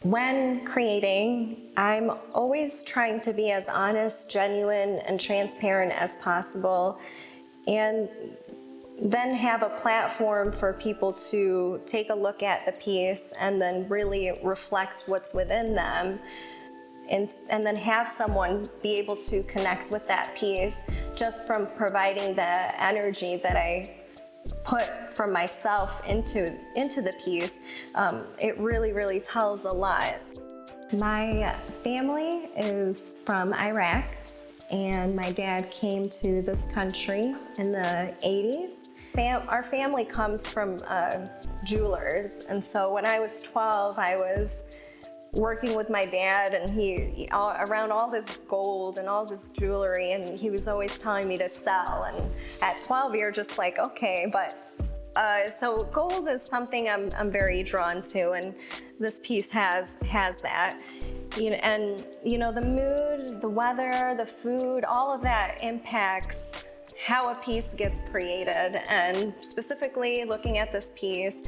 When creating, I'm always trying to be as honest, genuine, and transparent as possible, and then have a platform for people to take a look at the piece and then really reflect what's within them, and then have someone be able to connect with that piece just from providing the energy that I put from myself into the piece. It really tells a lot. My family is from Iraq, and my dad came to this country in the 80s. Our family comes from jewelers, and so when I was 12, I was working with my dad, and he around all this gold and all this jewelry, and he was always telling me to sell. And at 12, you're just like, okay, but so gold is something I'm very drawn to, and this piece has that. And the mood, the weather, the food, all of that impacts how a piece gets created. And specifically looking at this piece,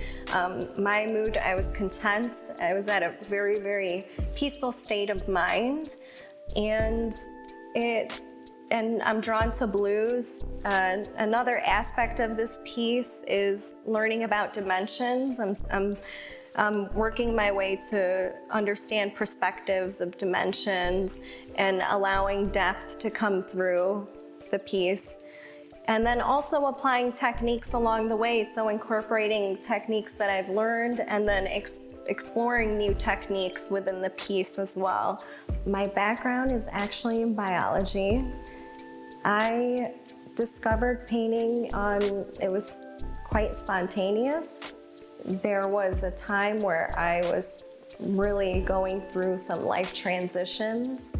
my mood, I was content. I was at a very peaceful state of mind, and I'm drawn to blues. Another aspect of this piece is learning about dimensions. I'm working my way to understand perspectives of dimensions and allowing depth to come through the piece. And then also applying techniques along the way, so incorporating techniques that I've learned and then exploring new techniques within the piece as well. My background is actually in biology. I discovered painting it was quite spontaneous. There was a time where I was really going through some life transitions,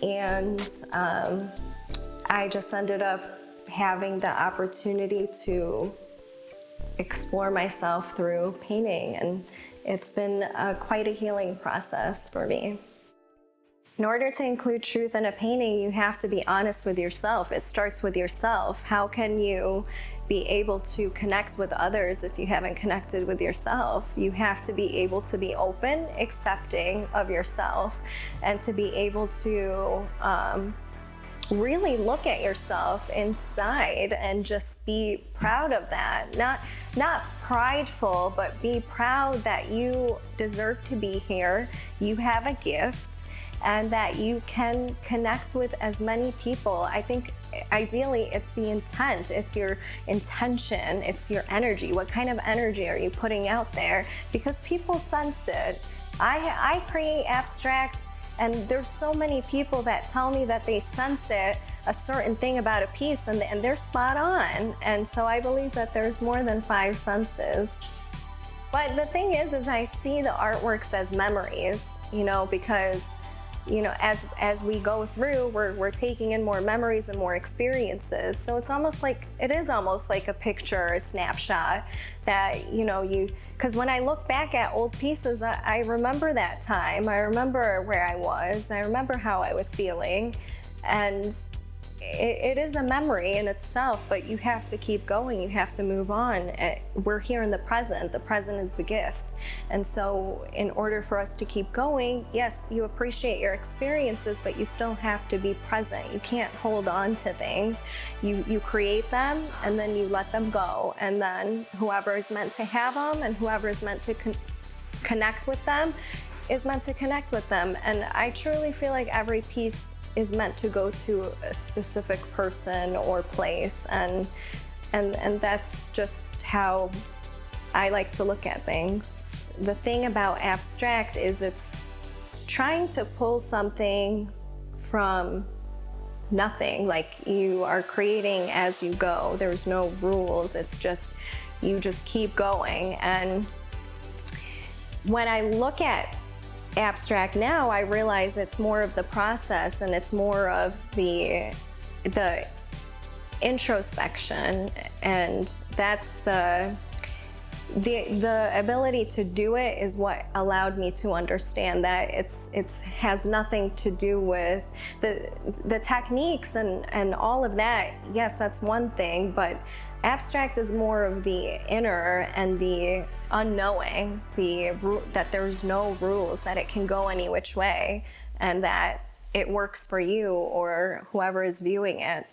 and I just ended up having the opportunity to explore myself through painting, and it's been quite a healing process for me. In order to include truth in a painting, you have to be honest with yourself. It starts with yourself. How can you be able to connect with others if you haven't connected with yourself? You have to be able to be open, accepting of yourself, and to be able to really look at yourself inside and just be proud of that. Not prideful, but be proud that you deserve to be here. You have a gift, and that you can connect with as many people. I think ideally it's the intent, it's your intention, it's your energy. What kind of energy are you putting out there? Because people sense it. I create abstract, and there's so many people that tell me that they sense it, a certain thing about a piece, and they're spot on. And so I believe that there's more than 5 senses. But the thing is I see the artworks as memories, because as we go through, we're taking in more memories and more experiences. So it is almost like a picture, a snapshot that, because when I look back at old pieces, I remember that time. I remember where I was. I remember how I was feeling. And it is a memory in itself, but you have to keep going. You have to move on. We're here in the present. The present is the gift. And so in order for us to keep going, yes, you appreciate your experiences, but you still have to be present. You can't hold on to things. You create them, and then you let them go. And then whoever is meant to have them and whoever is meant to connect with them is meant to connect with them. And I truly feel like every piece is meant to go to a specific person or place, and that's just how I like to look at things. The thing about abstract is it's trying to pull something from nothing. Like, you are creating as you go. There's no rules. It's just, you just keep going. And when I look at abstract now, I realize it's more of the process, and it's more of the introspection, and that's the ability to do it is what allowed me to understand that it has nothing to do with the techniques and all of that. Yes, that's one thing, but Abstract is more of the inner and the unknowing, that there's no rules, that it can go any which way, and that it works for you or whoever is viewing it.